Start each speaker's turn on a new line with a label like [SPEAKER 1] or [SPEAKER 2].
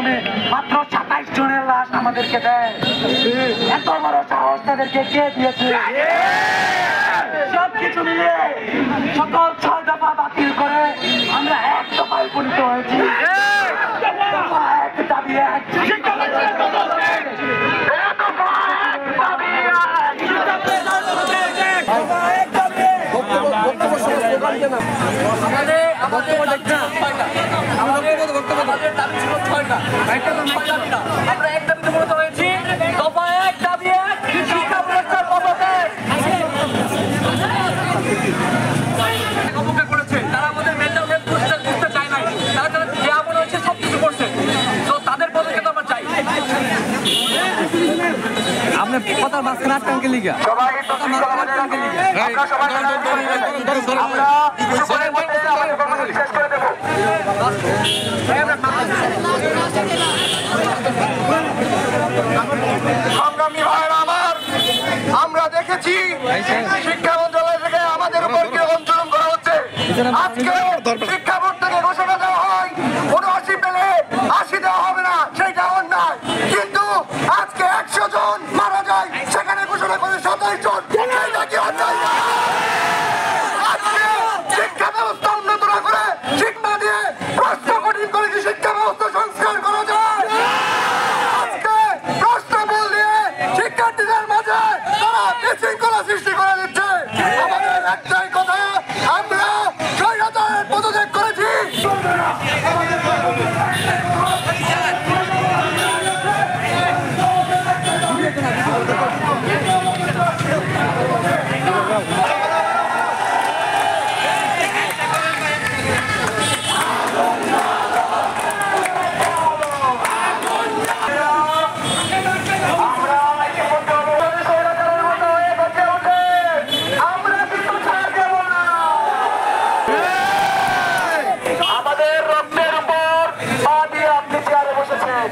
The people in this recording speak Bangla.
[SPEAKER 1] মাধ্যমে মাত্র 27 জনের লাশ আমাদেরকে দেয়। এত বড় সাহস তাদেরকে কে দিয়েছে? সবকিছু মিলিয়ে সকল 6 দফা বাতিল করে আমরা 1 দফায় উপনীত হয়েছি।
[SPEAKER 2] আমরা এক দাবিতে মূলত হয়েছি, দফা 1 দাবি 1 শিক্ষা ব্যবস্থার পদক্ষেপ অবজ্ঞা করেছে। তারা আমাদের মেন্টাল হেলথ বুঝতে চায় নাই, তারা যা মনে হচ্ছে সবকিছু করছে। তো তাদের পদক্ষেপ আমরা চাই।
[SPEAKER 3] আপনার কথার মাঝখানে আটকানকে লিখা
[SPEAKER 4] সংগ্রামী ভাইয়েরা আমার, আমরা দেখেছি শিক্ষা মন্ত্রণালয় থেকে আমাদের উপর কিরকম জুলুম করা হচ্ছে। আজকে শিক্ষা বোর্ড থেকে ঘোষণা দেওয়া হয় ৭৯ পেলে ৮০ দেওয়া হবে না, সেইটা অন্যায়। কিন্তু আজকে ১০০ জন মারা যায়, সেখানে ঘোষণা করে ২৭ জন, সেইটা কি অন্যায়? আজকে শিক্ষা ব্যবস্থা উন্নত না করে শিক্ষা দিয়ে প্রশ্ন কঠিন করে কি শিক্ষা ব্যবস্থা সংস্কার করা যায়? আজকে প্রশ্ন বল দিয়ে শিক্ষার্থীদের মাঝে তারা বিশৃঙ্খলা সৃষ্টি করে দিচ্ছে। আমাদের একটাই কথা, আমরা স্বৈরাচারের পদত্যাগ করেছি। আমাদের রক্তের উপর পা দিয়ে আপনি চেয়ারে বসেছেন।